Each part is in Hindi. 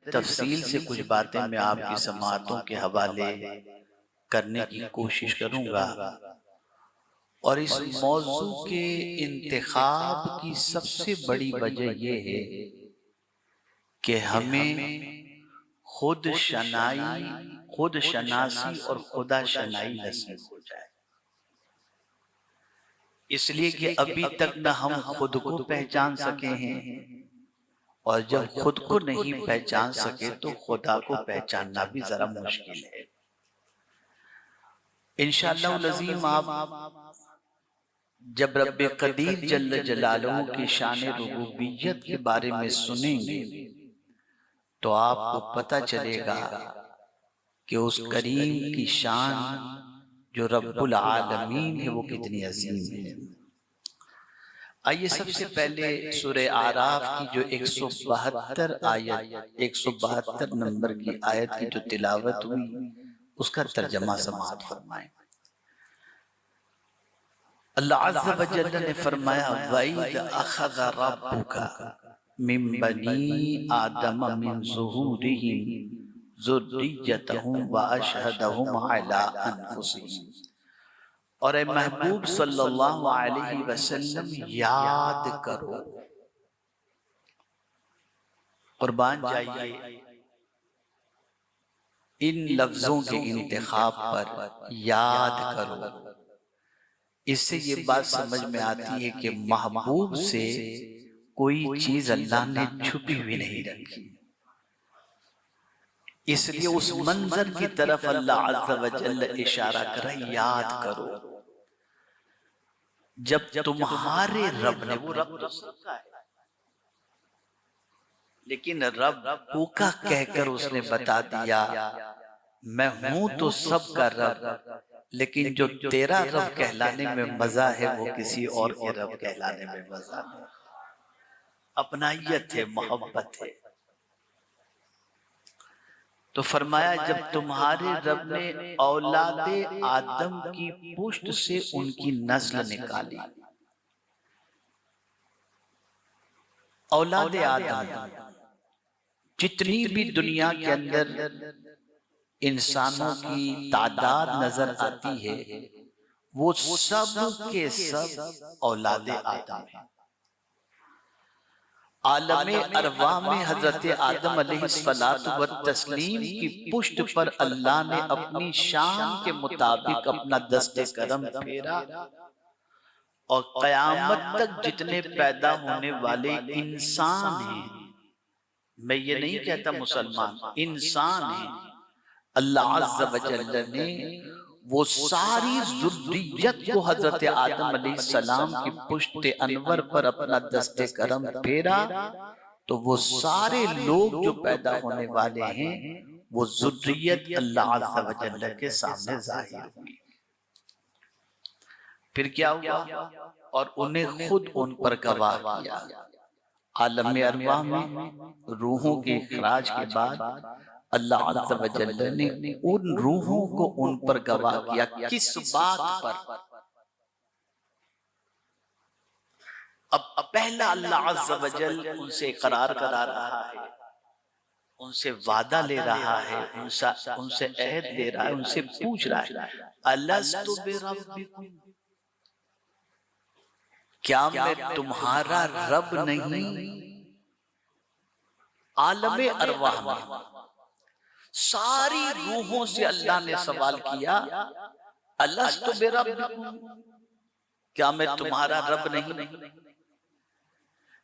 तफसील से कुछ बातें मैं आपकी समाअतों के हवाले करने की कोशिश करूंगा। और इस मौजू के इंतखाब की सबसे बड़ी वजह यह है कि हमें खुद शनाई, खुद शनासी और खुदा शनाई नसीब हो जाए। इसलिए कि अभी तक न हम खुद को पहचान सके हैं, और जब खुद को नहीं पहचान सके तो खुदा को पहचानना भी जरा मुश्किल है। इंशाअल्लाह अज़ीम आप जब रब्बे कदीर जल्ल जलालहू की शान रुबूबियत के बारे में सुनेंगे तो आपको पता चलेगा कि उस करीम की शान जो रब्बुल आलमीन है वो कितनी अजीम है। आइए सबसे पहले सूरह आराफ की जो 172 आयत, 172 नंबर की आयत की जो तिलावत हुई उसका तर्जमा समाअत फरमाएं। अल्लाह अज़्ज़ व जल्ल ने फरमाया, वइद अख़ज़ रब्बुका मिन बनी आदम मिन ज़ुहूरिहिम ज़ुर्रिय्यतहुम व अशहदहुम अला अनफुसिहिम। और ए महबूब सल्लल्लाहु अलैहि वसल्लम याद करो, कुर्बान जाइए इन लफ्जों के इंतखाब पर, याद करो। इससे ये बात समझ में आती है कि महबूब से कोई चीज अल्लाह ने छुपी हुई नहीं रखी। इसलिए उस मंजर की तरफ अल्लाह अज़्ज़ व जल्ल इशारा कर रहा है, याद करो जब तुम्हारे रब ने, वो रब तो सबका है, लेकिन रब का कहकर उसने बता दिया मैं हूं तो सबका रब, लेकिन जो तेरा रब कहलाने में मजा है वो किसी और के रब कहलाने में मजा है। अपनाइयत है, मोहब्बत है। तो फरमाया जब तुम्हारे रब ने औलादे आदम की पुष्ट से उनकी नस्ल निकाली, औलादे आदम जितनी भी दुनिया के अंदर इंसानों की तादाद नजर आती है वो सब के सब औलादे आदम है। आलमे अरवा में हजरत आदम अलैहिस्सलातु व तस्लीम की पुष्ट पर अल्लाह ने अपनी शान के मुताबिक अपना दस्ते करम फेरा, और कयामत तक जितने पैदा होने वाले इंसान हैं, मैं ये नहीं कहता मुसलमान, इंसान हैं, अल्लाह अज़्ज़ व जल्ल ने वो सारी ज़ुर्रियत को हजरत आदम अलैहिस्सलाम की पुश्त अनवर पर अपना दस्ते करम फेरा, तो वो सारे लोग जो पैदा होने वाले हैं वो ज़ुर्रियत अल्लाह अज़्ज़ व जल्ल के सामने जाहिर हुई। फिर क्या हुआ? और उन्हें खुद उन पर गवाह किया। आलम अरवाह में रूहों के इखराज के बाद अल्लाह अज़्ज़ व जल्ल ने उन रूहों को उन पर गवाह किया। किस बात पर? अब पहला अल्लाह अज़्ज़ व जल्ल उनसे इकरार करा रहा है, उनसे वादा ले रहा है, उनसे अहद ले रहा है, उनसे पूछ रहा है, अलस्तु बिरब्बिकुम, क्या मैं तुम्हारा रब नहीं? आलमे अरवाह में सारी रूहों से अल्लाह ने सवाल किया, अलस्तु बिरब्बिकुम, क्या मैं तुम्हारा रब नहीं?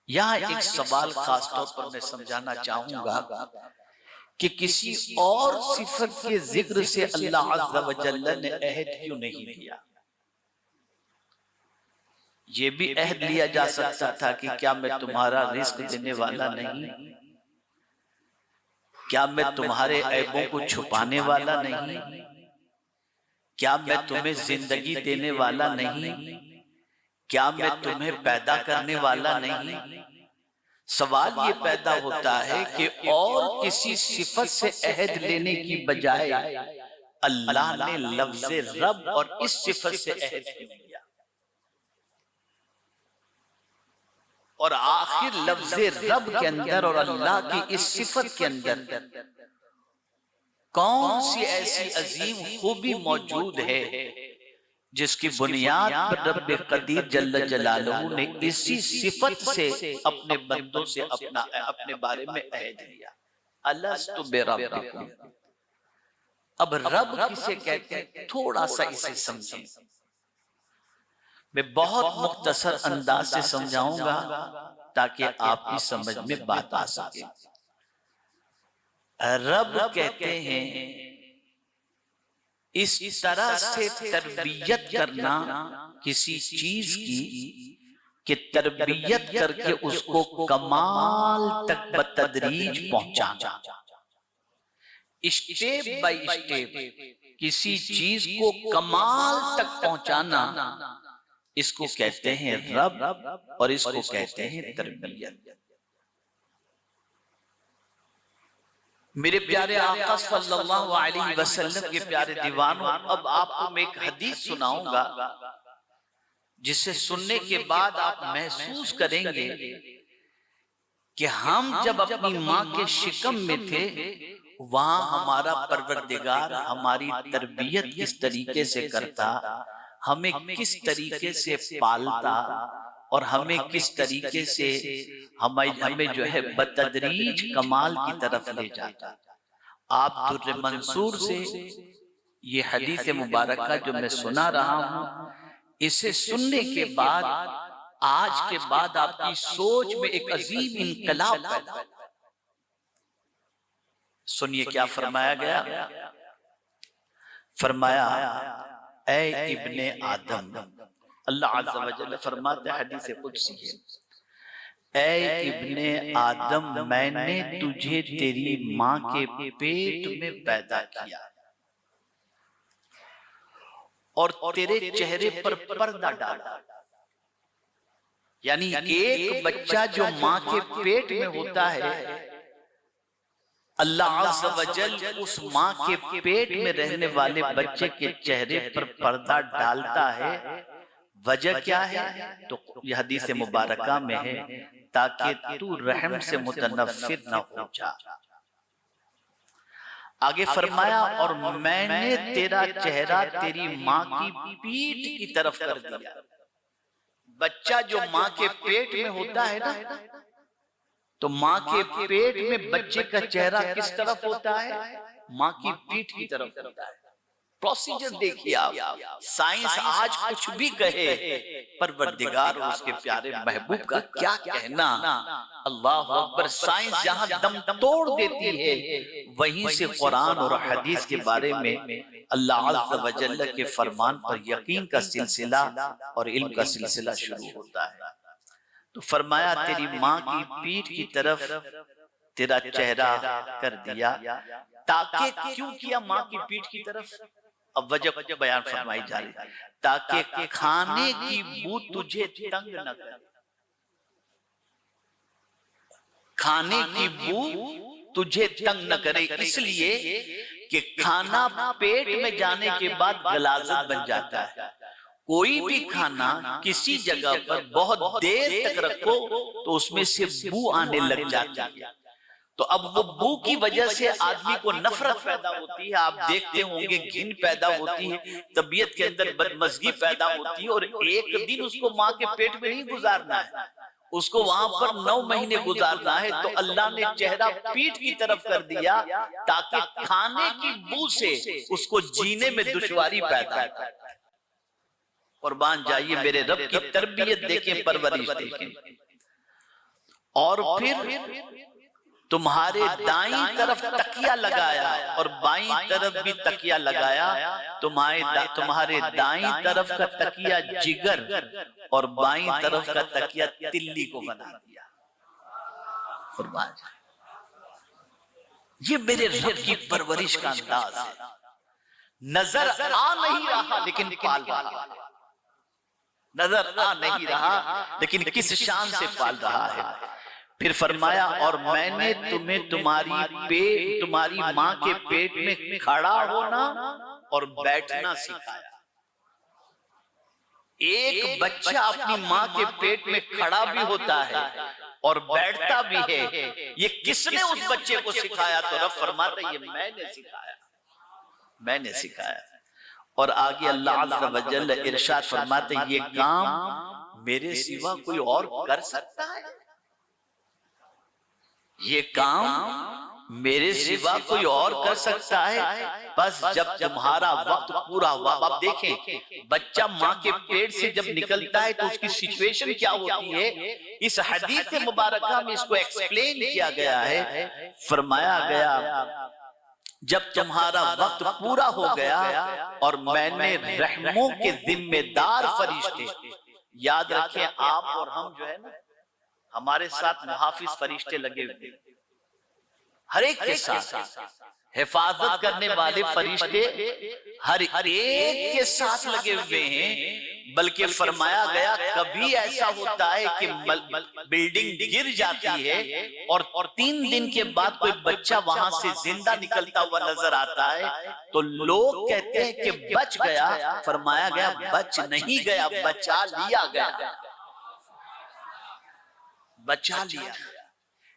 यहां एक सवाल खास तौर पर मैं समझाना चाहूंगा कि किसी और सिफत के जिक्र से अल्लाह अज़्ज़ व जल्ल ने अहद क्यों नहीं लिया? ये भी अहद लिया जा सकता था कि क्या मैं तुम्हारा रिस्क देने वाला नहीं, क्या मैं तुम्हारे ऐबों को छुपाने वाला नहीं, क्या मैं तुम्हें जिंदगी देने वाला नहीं, क्या मैं तुम्हें पैदा करने वाला नहीं। सवाल ये पैदा होता है कि और किसी सिफत से अहद लेने की बजाय अल्लाह ने लफ्ज़े रब और इस सिफत से अहद क्यों लिया? और आखिर लफ्ज़े रब के अंदर और अल्लाह की इस सिफत के अंदर कौन सी ऐसी अजीम खूबी मौजूद है जिसकी बुनियाद पर रब कदीर जल्ल जलालहू ने इसी सिफत से अपने बंदों से अपने बारे में अहद लिया, अलस्तु बिरब्बिकुम। अब रब किसे कहते हैं थोड़ा सा इसे समझें। मैं बहुत मुख्तसर अंदाज से समझाऊंगा ताकि आपकी समझ में बात आ सके। रब कहते हैं इस तरह से तरबियत करना किसी चीज की कि तरबियत करके उसको कमाल तक बतदरीज पहुंचाना, स्टेप बाय स्टेप किसी चीज को कमाल तक पहुंचाना, इसको कहते हैं रब और इसको कहते हैं तरबियत। मेरे प्यारे आका सल्लल्लाहु अलैहि वसल्लम के प्यारे दीवानों, अब आपको मैं एक हदीस सुनाऊंगा जिसे सुनने के बाद आप महसूस करेंगे कि हम जब अपनी माँ के शिकम में थे वहां हमारा परवरदिगार हमारी तरबियत किस तरीके से करता, हमें किस तरीके से पालता और हमें किस तरीके से हमें जो है बतदरीज कमाल की तरफ ले जाता। आप दुर्र मंसूर से ये हदीस मुबारका जो मैं सुना रहा हूं, इसे सुनने के बाद आज के बाद आपकी सोच में एक अजीम इनकलाब पैदा। सुनिए क्या फरमाया गया। फरमाया ऐ इब्ने आदम, अल्लाह अज़्ज़ा व जल्ल फरमाते हैं हदीस कुदसी है, ऐ इब्ने आदम मैंने तुझे तेरी माँ के पेट में पैदा किया और तेरे चेहरे पर पर्दा डाला। यानी एक बच्चा जो माँ के पेट में होता है, अल्लाह अज़्ज़ा व जल्ल उस माँ के पेट में रहने वाले बच्चे के चेहरे पर पर्दा डालता है। वजह क्या है? तो यह हदीस मुबारका में है ताकि तू रहम से मुतनफ्फिर न हो जा। आगे फरमाया और मैंने तेरा चेहरा तेरी माँ की पीठ की तरफ कर दिया। बच्चा जो माँ के पेट में होता है ना, तो माँ के पेट में बच्चे का चेहरा किस तरफ होता है? माँ की पीठ की तरफ होता है। प्रोसीजर देखिए आप, साइंस आज कुछ भी कहे, परवरदिगार और उसके प्यारे महबूब का क्या कहना। अल्लाह अकबर। साइंस जहां दम तोड़ देती है वहीं से कुरान और हदीस के बारे में अल्लाह अज़्ज़ा व जल्ल के फरमान पर यकीन का सिलसिला और इल्म का सिलसिला शुरू होता है। तो फरमाया तेरी माँ की पीठ की तरफ तेरा चेहरा कर दिया। ताकि क्यों किया माँ की पीठ की तरफ? अब वजह बयान फरमाई जा रही, ताकि खाने की बू तुझे तंग न करे। खाने की बू तुझे तंग न करे इसलिए कि खाना पेट में जाने के बाद गलाजत बन जाता है। कोई भी खाना किसी जगह पर बहुत देर तक रखो तो उसमें से बू आने लग जाती है। तो अब वो बू की वजह से आदमी को नफरत पैदा होती है। आप देखते होंगे घिन पैदा होती है, तबीयत के अंदर बदमजगी पैदा होती है। और एक दिन उसको माँ के पेट में नहीं गुजारना है, उसको वहां पर 9 महीने गुजारना है। तो अल्लाह ने चेहरा पीठ की तरफ कर दिया ताकि खाने की बू से उसको जीने में दुश्वारी पैदा हो। कुर्बान जाइए मेरे रब की तरबियत देखें, परवरिश देखें। और फिर तुम्हारे दाईं तरफ तकिया लगाया और बाईं तरफ भी तकिया लगाया। तुम्हारे दाईं तरफ का तकिया जिगर और बाईं तरफ का तकिया तिल्ली को बना दिया। कुर्बान ये मेरे रब की परवरिश का अंदाज है। नजर आ नहीं रहा लेकिन पाल रहा है। नजर आ नहीं रहा लेकिन किस शान से पाल रहा है। फिर फरमाया और मैंने तुम्हें तुम्हारी माँ के पेट में खड़ा होना और बैठना सिखाया। एक बच्चा अपनी माँ के पेट में खड़ा भी होता है और बैठता भी है। ये किसने उस बच्चे को सिखाया? तो रब फरमाता है ये मैंने सिखाया, मैंने सिखाया। और आगे अल्लाह अज़्ज़ा व जल्ल इरशाद फरमाते ये काम मेरे सिवा कोई और कर सकता है? ये काम मेरे सिवा कोई और कर सकता है? बस जब तुम्हारा वक्त पूरा हुआ, अब देखें बच्चा माँ के पेट से जब निकलता है तो उसकी सिचुएशन क्या होती है। इस हदीस मुबारका में इसको एक्सप्लेन किया गया है, फरमाया गया जब तुम्हारा वक्त पूरा हो गया और मैंने रहमों के जिम्मेदार फरिश्ते, याद रखें आप और हम जो है ना, हमारे साथ मुहाफिज फरिश्ते लगे हुए, हर एक के साथ हिफाजत करने वाले फरिश्ते हर एक के साथ लगे हुए हैं। बल्कि फरमाया गया कभी ऐसा होता है कि बिल्डिंग गिर जाती है और 3 दिन के बाद कोई बच्चा वहां से जिंदा निकलता हुआ नजर आता है तो लोग कहते हैं कि बच गया। फरमाया गया बच नहीं गया, बचा लिया गया, बचा लिया।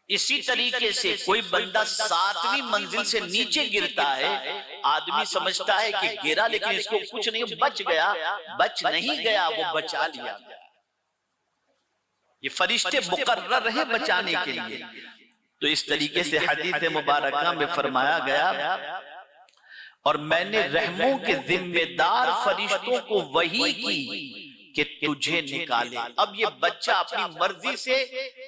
इसी तरीके से कोई बंदा 7वीं मंजिल से नीचे गिरता है, आदमी समझता है कि गिरा लेकिन इसको कुछ नहीं, बच गया, बच नहीं गया, वो बचा लिया। ये फरिश्ते मुकर्रर हैं बचाने के लिए। तो इस तरीके से हदीस मुबारका में फरमाया गया और मैंने रहमों के जिम्मेदार फरिश्तों को वही की कि तुझे निकाले। अब ये बच्चा अपनी मर्जी से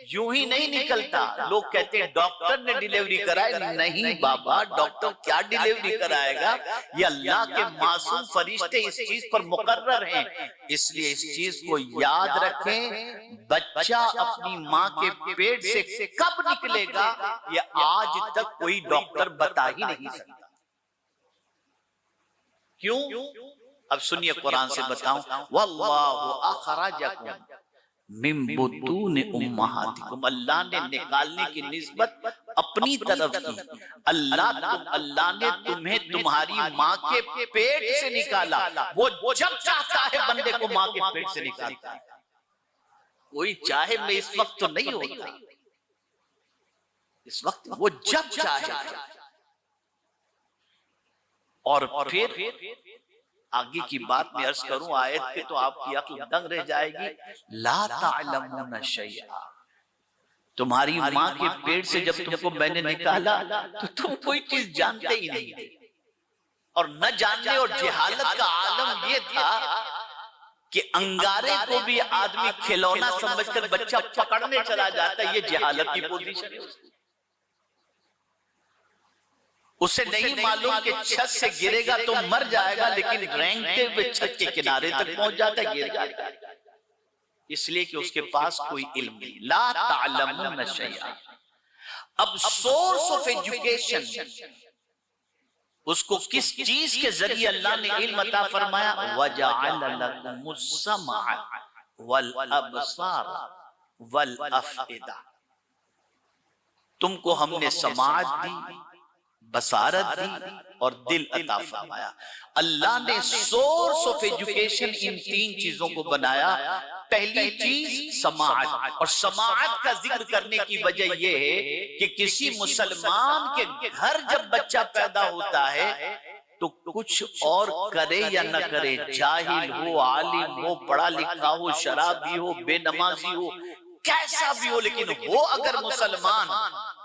यूं ही नहीं निकलता। लोग कहते हैं डॉक्टर ने डिलीवरी कराई, नहीं बाबा, डॉक्टर क्या डिलीवरी कराएगा, ये अल्लाह के मासूम फरिश्ते इस चीज पर मुकर्रर हैं। इसलिए इस चीज को याद रखें, बच्चा अपनी माँ के पेट से कब निकलेगा ये आज तक कोई डॉक्टर बता ही नहीं सकता। क्यों? अब सुनिए कुरान से बताऊं, वल्लाहु अखरजकुम मिन बुतून उम्महातिकुम, अल्लाह ने निकालने की निस्बत अपनी तरफ की। अल्लाह ने तुम्हें तुम्हारी माँ के पेट से निकाला। वो जब चाहता है बंदे को माँ के पेट से निकालता है। कोई चाहे मैं इस वक्त तो नहीं होता, इस वक्त वो जब चाहे। और फिर आगे की बात में अर्ज करूं आयत पे तो आपकी अक्ल दंग रह जाएगी। ला तालमून शैआ, तुम्हारी माँ के पेट से जब तुमको मैंने निकाला तो तुम कोई चीज जानते ही नहीं थे। और न जानने और जहालत का आलम ये था कि अंगारे को भी आदमी खिलौना समझकर बच्चा पकड़ने चला जाता है। ये जहालत की पोजीशन है। उसे नहीं मालूम कि छत से गिरेगा तो मर जाएगा, लेकिन रेंगते हुए छत के किनारे तक पहुंच जाता है, गिर जाता है, इसलिए कि उसके पास कोई इल्म नहीं। ला तालमून शैआ। अब सोर्स ऑफ एजुकेशन, उसको किस चीज के जरिए अल्लाह ने इल्म अता फरमाया। वजअल लकुमुस समअ वल अबसार वल अफइदा, तुमको हमने समाअत दी, बसारत दी और दिल अता फरमाया। अल्लाह ने सोर्स ऑफ एजुकेशन इन 3 चीजों को बनाया। पहली चीज समाअत, और समाअत का जिक्र करने की वजह यह है कि किसी मुसलमान के घर जब बच्चा पैदा होता है तो कुछ और करे या न करे, जाहिल हो, आलिम हो, पढ़ा लिखा हो, शराबी हो, बेनमाजी हो, कैसा भी हो, लेकिन हो अगर मुसलमान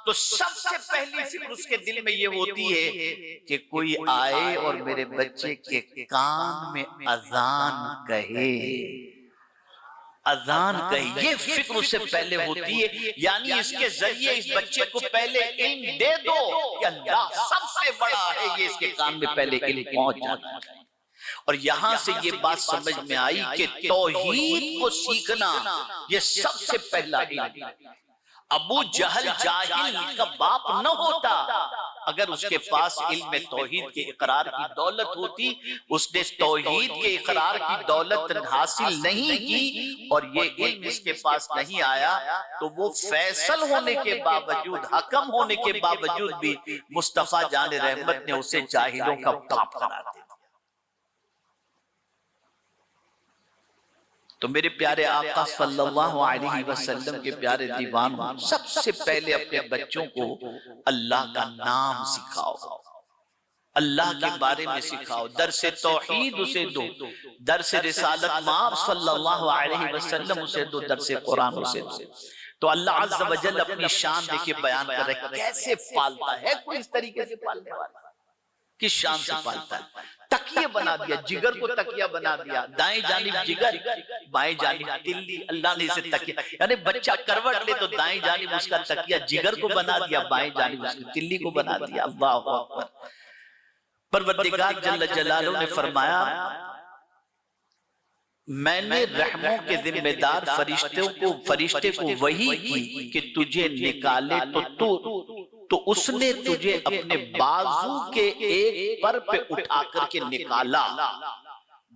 तो सबसे पहली फिक्र उसके दिल में ये होती है कि कोई आए और मेरे बच्चे के कान में अजान कहे, अजान कहे, ये फिक्र उससे पहले होती है। यानी इसके जरिए इस बच्चे को पहले इल्म दे दो कि अल्लाह सबसे बड़ा है, ये इसके कान में पहले इल्म पहुंच जाता है। और यहां से ये बात समझ में आई कि तौहीद को सीखना ये सबसे पहला इल्म। अबू जहल जाहिल का बाप न होता, अगर उसके पास इल्म तौहीद के इकरार की दौलत होती, उसने तौहीद के इकरार की दौलत हासिल नहीं की और ये इल्म इसके पास नहीं आया, तो वो फैसल होने के बावजूद, हकम होने के बावजूद भी मुस्तफा जान रहमत ने उसे जाहिलों का बाप करार दिया। तो मेरे प्यारे आका सल्लल्लाहु अलैहि वसल्लम के प्यारे दीवानों, सबसे पहले अपने बच्चों को अल्लाह का नाम सिखाओ, अल्लाह के बारे में सिखाओ, दरसे तौहीद उसे दो, दरसे रिसालत माब सल्लल्लाहु अलैहि वसल्लम उसे दो, दरसे कुरान उसे दो। तो अल्लाह अज़्ज़ व जल अपनी शान देखिए बयान कर रहे हैं, कैसे पालता है कोई इस तरीके से पालने वाला, किस शान से पालता है। तकिया बना दिया, जिगर को तकिया बना दिया, दाएं जानिब जिगर बाएं जानिब तिल्ली, अल्लाह ने इसे तकिया, यानी बच्चा करवट ले तो दाएं जानिब उसका तकिया जिगर को बना दिया, बाएं जानिब उसकी तिल्ली को बना दिया। अल्लाहु अकबर। परवरदिगार जल्ल जलालहू ने फरमाया, मैंने रहमों के जिम्मेदार फरिश्ते को वही की कि तुझे निकाले तो उसने तुझे अपने बाजू के एक पर पे उठा करके निकाला।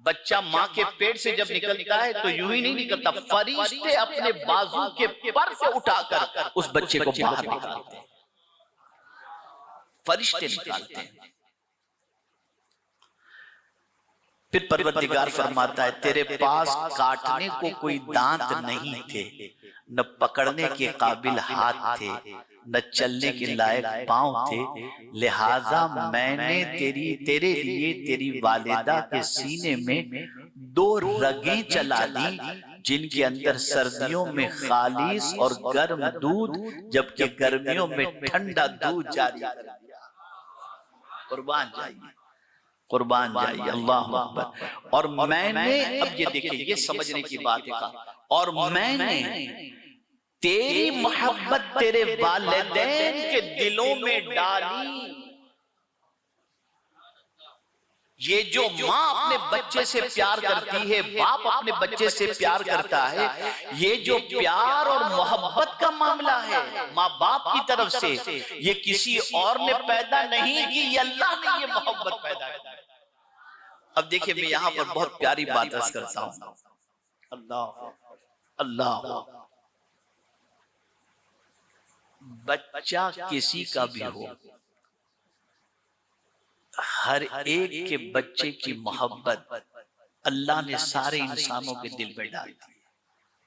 बच्चा माँ के पेट से जब निकलता है तो यूं ही नहीं निकलता, फरिश्ते अपने बाजू के पर से उठाकर उस बच्चे को बाहर निकालते हैं, फरिश्ते निकालते हैं। फिर परवरदिगार फरमाता है, तेरे पास काटने को कोई दांत नहीं थे, न पकड़ने के काबिल हाथ थे, न चलने के लायक पांव थे, लिहाजा मैंने तेरे लिए तेरी वालिदा के सीने में 2 रगें चला दी, जिनके अंदर सर्दियों में खालिस और गर्म दूध, जबकि गर्मियों में ठंडा दूध जारी कर दिया। कुर्बान जाइए, कुर्बान जाइए, अल्लाह अकबर। और मैंने, अब ये देखिए, ये समझने की बात है, और मैंने तेरी मोहब्बत तेरे वालिदैन के दिलों में डाली। ये जो माँ अपने बच्चे से प्यार करती है, बाप अपने बच्चे से प्यार करता है, ये जो प्यार और मोहब्बत का मामला है माँ बाप की तरफ से, ये किसी और ने पैदा नहीं की, ये अल्लाह ने ये मोहब्बत पैदा की। अब देखिए, मैं यहां पर बहुत प्यारी बात अर्ज करता हूं। अल्लाह अल्लाह, बच्चा किसी का भी हो, हर एक के बच्चे की मोहब्बत अल्लाह ने सारे इंसानों के दिल में डाली।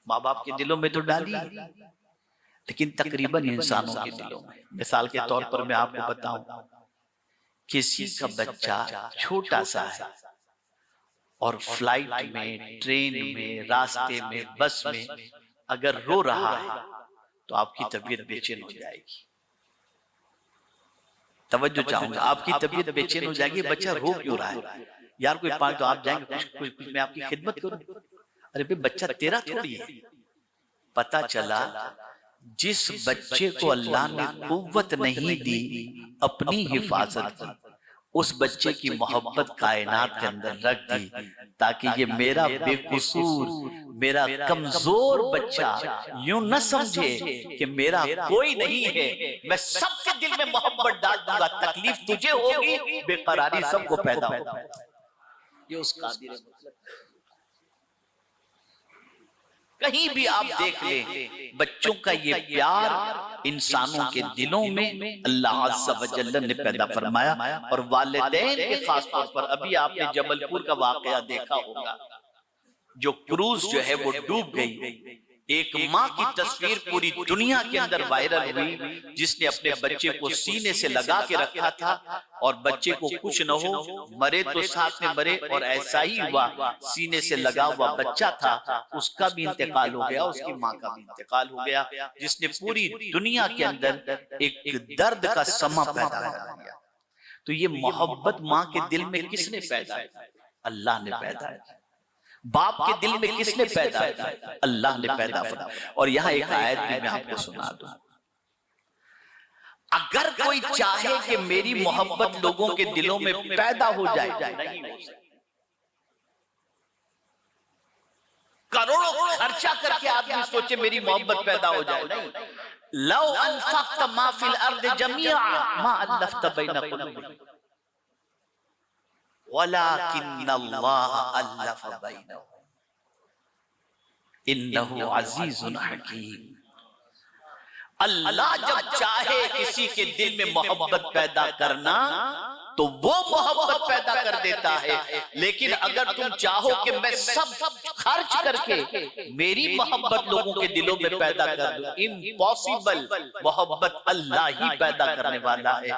माँ बाप के दिलों में तो डाली, लेकिन तकरीबन इंसानों के दिलों में। मिसाल के तौर पर मैं आपको बताऊं, किसी का बच्चा छोटा सा है और फ्लाइट में, ट्रेन में, रास्ते में, बस में अगर रो रहा है तो आपकी तबीयत बेचैन हो जाएगी। तवज्जो चाहूंगा, आपकी तबीयत बेचैन हो जाएगी, बच्चा रो क्यों रहा है? यार कोई पाल तो आप जाएंगे, कुछ मैं आपकी खिदमत करूं। अरे भाई, बच्चा तेरा थोड़ी है। पता चला जिस बच्चे को अल्लाह ने कुव्वत नहीं दी अपनी हिफाजत की, उस बच्चे की मोहब्बत कायनात के अंदर रख दी, ताकि ये मेरा बेकसूर, मेरा कमजोर बच्चा यूं न समझे कि मेरा कोई नहीं है। मैं सबके दिल में मोहब्बत डाल दूंगा, तकलीफ तुझे होगी, बेकरारी सबको पैदा होगा। ये उसका कहीं भी आप देख ले, बच्चों का ये प्यार इंसानों के दिलों में अल्लाह अज़्ज़ व जल्ल ने पैदा फरमाया। और वालिदैन के खास तौर पर, अभी आपने जबलपुर का वाकया देखा होगा, जो क्रूज जो है वो डूब गई। एक माँ की तस्वीर पूरी दुनिया के अंदर वायरल हुई, जिसने अपने बच्चे को सीने से लगा के रखा था, और बच्चे को कुछ न हो, मरे तो साथ में मरे, और ऐसा ही हुआ। सीने से लगा हुआ बच्चा था, उसका भी इंतकाल हो गया, उसकी माँ का भी इंतकाल हो गया, जिसने पूरी दुनिया के अंदर एक दर्द का समा पैदा कर दिया। तो ये मोहब्बत माँ के दिल में किसने पैदा की? अल्लाह ने पैदा की। बाप के दिल में किसने पैदा किया? अल्लाह ने पैदा किया। और यहाँ एक आयत भी मैं आपको सुना दूं, अगर कोई चाहे कि मेरी मोहब्बत लोगों के दिलों में पैदा हो जाए, नहीं हो सकता। करोड़ों खर्चा करके आदमी सोचे मेरी मोहब्बत पैदा हो जाए, नहीं। लौ अनफक़्त मा फिल अर्द जमीआ मा अल्लफ़्त बैन क़ुलूबिहिम वलाकिन्नल्लाह अल्लफ़ बैनहुम इन्नहु अज़ीज़ुन हकीम। अल्लाह जब चाहे किसी के दिल में मोहब्बत पैदा करना, तो वो मोहब्बत पैदा कर देता है। लेकिन अगर तुम चाहो कि मैं सब खर्च करके मेरी मोहब्बत लोगों के दिलों में पैदा कर दूं, इम्पॉसिबल। मोहब्बत अल्लाह ही पैदा करने वाला है।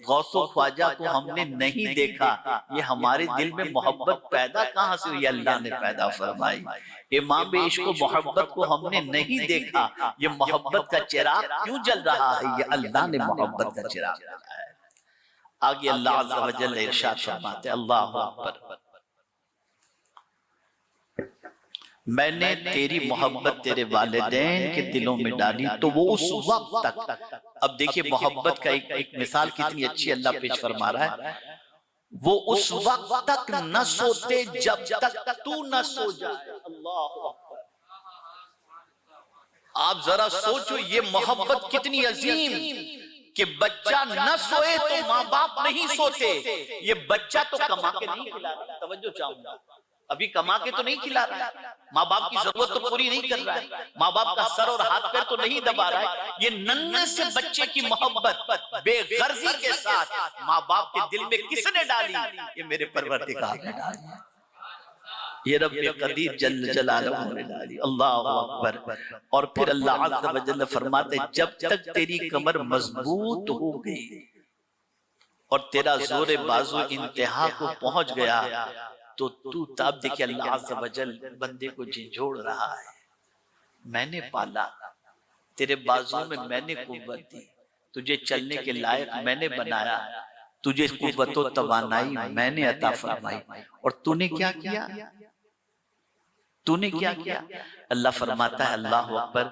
गौसो ख्वाजा को हमने नहीं देखा, ये हमारे दिल में मोहब्बत पैदा कहां से हुई? अल्लाह ने पैदा फरमाई। इमाम इश्क को मोहब्बत को हमने नहीं देखा, ये मोहब्बत का चिराग क्यों जल रहा है? ये अल्लाह ने मोहब्बत का चिराग जलाया है। आगे अल्लाह अज़्ज़ा व जल्ल इरशाद फरमाते हैं, अल्लाहु अकबर, मैंने तेरी मोहब्बत तेरे वालिदैन के दिलों में डाली तो वो उस वक्त तक, अब देखिए मोहब्बत का एक मिसाल कितनी अच्छी अल्लाह पेश फरमा रहा है, वो उस वक्त तक न सोते जब तक तू न सो जाए। अल्लाह अकबर, आप जरा सोचो ये मोहब्बत कितनी अजीम कि बच्चा न सोए तो माँ बाप नहीं सोते। ये बच्चा तो कमा के नहीं खिला रहा, तवज्जो चाहूंगा, अभी कमा के तो नहीं खिला रहा है, माँ बाप की जरूरत तो पूरी नहीं कर रहा है, माँ बाप का सर और हाथ पैर तो नहीं दबा रहा है। ये नन्हे से बच्चे की मोहब्बत बेगर्जी के साथ माँ बाप के दिल में किसने डाली? ये मेरे परवरदिगार ने डाली, ये रब्बे कदीर जल्ल जलालहू ने डाली। अल्लाहु अकबर। और फिर अल्लाह अज़्ज़ा व जल्ल फरमाते, जब तक तेरी कमर मजबूत हो गई और तेरा जोरे बाजू इंतहा को पहुंच गया तो तू तब देखिए अल्लाह अज़्ज़ा व जल्ल बंदे को झिझोड़ रहा है, मैंने पाला, तेरे बाजू में मैंने कुव्वत दी, तुझे चलने के लायक मैंने बनाया, तुझे कुव्वत व तवानाई मैंने अता फरमाई, और तूने क्या किया? तूने क्या किया? अल्लाह फरमाता है, अल्लाह अकबर,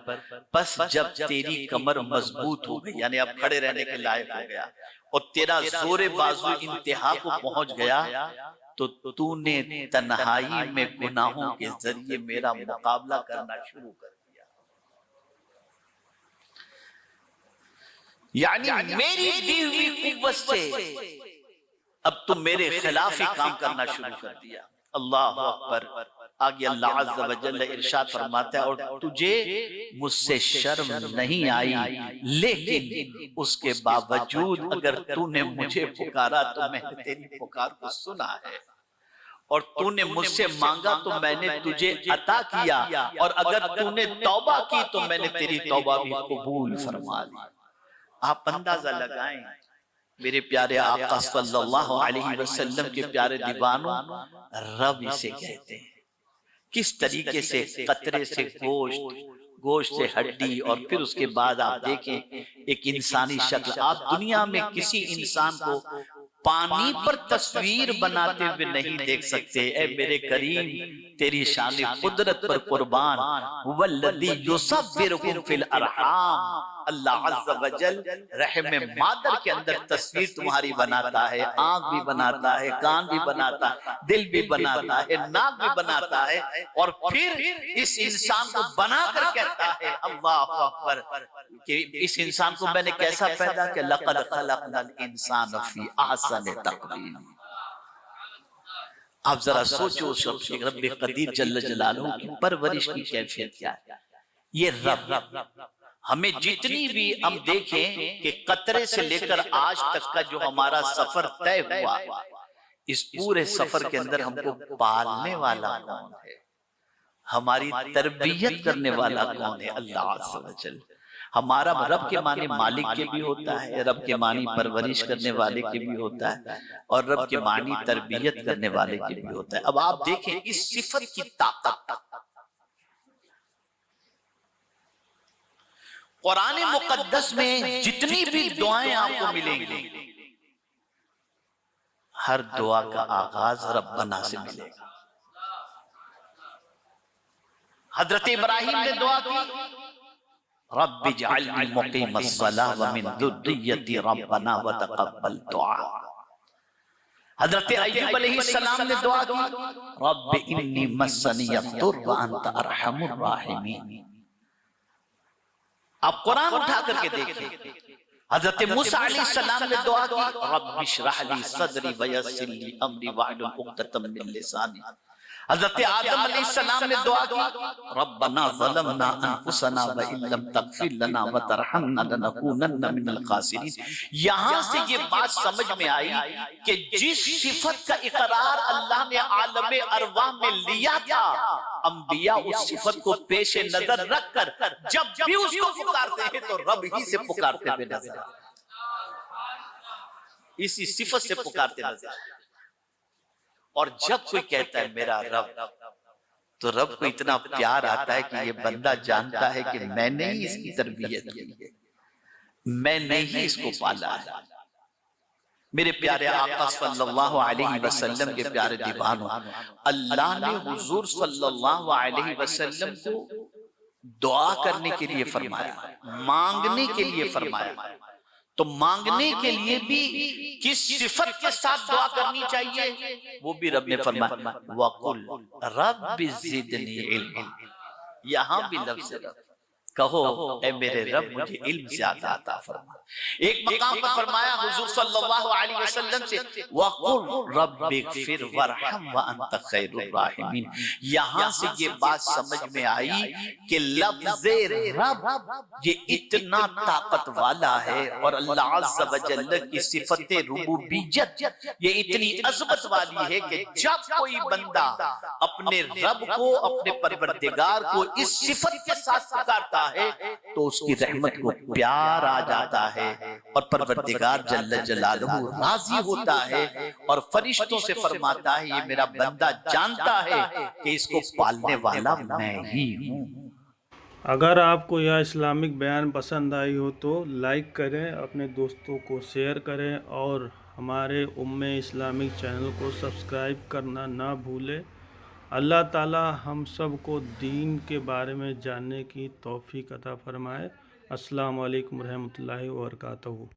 बस जब तेरी कमर मजबूत हो गई, यानी अब खड़े रहने के लायक हो गया और तेरा जोरे बाजू इंतहा को पहुंच गया तो तूने तन्हाई में गुनाहों के जरिए मेरा मुकाबला करना शुरू कर दिया, यानी मेरी दी हुई कुव्वत से अब तुम मेरे खिलाफ ही काम करना शुरू कर दिया। अल्लाह अकबर। आगे अल्लाह अज़्ज़ा व जल्ल इरशाद फरमाता है, और तुझे मुझसे शर्म नहीं आई, लेकिन उसके बावजूद अगर तूने मुझे पुकारा तो मैंने तेरी पुकार को सुना है, और तूने मुझसे मांगा तो मैंने तुझे अता किया, और अगर तूने तौबा की तो मैंने तेरी तौबा भी कबूल फरमा ली। आप अंदाजा लगाएं मेरे प्यारे आका सल्लल्लाहु अलैहि वसल्लम के प्यारे दीवानों, रब इसे कहते हैं। किस तरीके से कतरे से गोश्त, गोश्त से हड्डी, और फिर उसके बाद आप देखें एक इंसानी शक्ल। आप दुनिया में किसी इंसान को पानी पर तस्वीर बनाते हुए नहीं देख सकते। ए मेरे करीम, तेरी शान कुदरत पर कुर्बान, वल्लज़ी युसव्विरुकुम फिल अरहाम, अल्लाह अज़्ज़ा व जल रहम मादर के अंदर तस्वीर तुम्हारी बनाता है, आंख भी बनाता है, कान भी बनाता है, दिल भी बनाता है, नाक भी बनाता है, और फिर इस इंसान को बनाकर कहता है अल्लाहु अकबर कि इस इंसान को मैंने कैसा पैदा किया, लक़द खलक़नल इंसान फी अहसनि तक़वीम। आप जरा सोचो उस रब्बे कदीर जल्ल जलालहू की परवरिश की कैफियत क्या है। ये रब हमें जितनी भी हम देखें कि कतरे से लेकर आज तक का जो हमारा सफर तय हुआ, इस पूरे सफर के अंदर हमको पालने वाला कौन है, हमारी तरबियत करने वाला कौन है? अल्लाह अज़्ज़ा व जल। हमारा रब के माने मालिक के भी होता है, रब के मानी परवरिश करने वाले के भी होता है, और रब के मानी तरबियत करने वाले के भी होता है। अब आप देखें इस सिफत की ताकत। कुरान मुकद्दस में जितनी भी दुआएं आपको मिलेंगी, हर दुआ का आगाज रब्बना से मिलेगा। हजरत इब्राहिम ने दुआ की, रब्बि जअलनी मुक़ीमस्सलाह व मिन ज़ुर्रिय्यती रब्बना व तक़ब्बल दुआ। हजरत अय्यूब अलैहिस्सलाम ने दुआ की, रब्बि इन्नी मस्सनियद्दुर व अंत अरहमुर राहिमीन। आप कुरान उठा करके देखिए, हजरत मूसा अलैहिस्सलाम ने दुआ की, रब्बि इश्रह ली सदरी व यस्सिर ली अमरी वहलुल उक़दतम मिन लिसानी। हजरत आदम अलैहिस्सलाम ने दुआ की, रब्बना ज़लमना अनफुसना व इल्लम तगफिर लना व तरहमना लनकूनन्ना मिनल खासिरीन। यहां से ये बात समझ में आई कि जिस सिफत का इकरार अल्लाह ने आलम अरवाह में लिया था, अंबिया उस सिफत को पेश नजर रखकर जब भी उसको पुकारते हैं तो रब ही से पुकारते हुए नजर आते, इसी सिफत से पुकारते नजर। और जब कोई कहता है मेरा रब, तो रब को इतना प्यार आता है कि ये बंदा जानता है कि मैंने ही इसकी तरबियत की है, मैंने ही इसको पाला है। मेरे प्यारे आका सल्लल्लाहु अलैहि वसल्लम के प्यारे दीवानों, अल्लाह ने हुजूर सल्लल्लाहु अलैहि वसल्लम को दुआ करने के लिए फरमाया, मांगने के लिए फरमाया। तो मांगने के लिए भी किस सिफत के साथ दुआ करनी चाहिए, वो भी रब ने फरमाया, वकुल रब्बि ज़िदनी इल्मा। यहां भी लफ्ज़ रब, कहो ए मेरे रब मुझे इल्म ज़्यादा अता फरमा। एक मकाम पर फरमाया हुजूर सल्लल्लाहु अलैहि वसल्लम से, वकुल रब्बिगफिर वरहम व अंत खैरुर राहिमीन। यहां से ये बात समझ में आई कि लफ्ज़े रब ये इतना ताकत वाला है और अल्लाह अज़्ज़ व जल्ल की सिफत रुबूबियत ये इतनी अज़मत वाली है कि जब कोई बंदा अपने रब को, अपने परवरदिगार को इस सिफत के साथ पुकारता है तो उसकी रहमत को प्यार आ जाता है और परवरदिगार जल्ल जलालहू राजी होता है और फरिश्तों से फरमाता है, ये मेरा बंदा जानता है कि इसको पालने वाला मैं ही हूँ। अगर आपको यह इस्लामिक बयान पसंद आई हो तो लाइक करें, अपने दोस्तों को शेयर करें और हमारे उम्मे इस्लामिक चैनल को सब्सक्राइब करना ना भूलें। अल्लाह ताला हम सब को दीन के बारे में जानने की तौफीक अता फरमाए। अस्सलामु अलैकुम रहमतुल्लाहि व बरकातहू।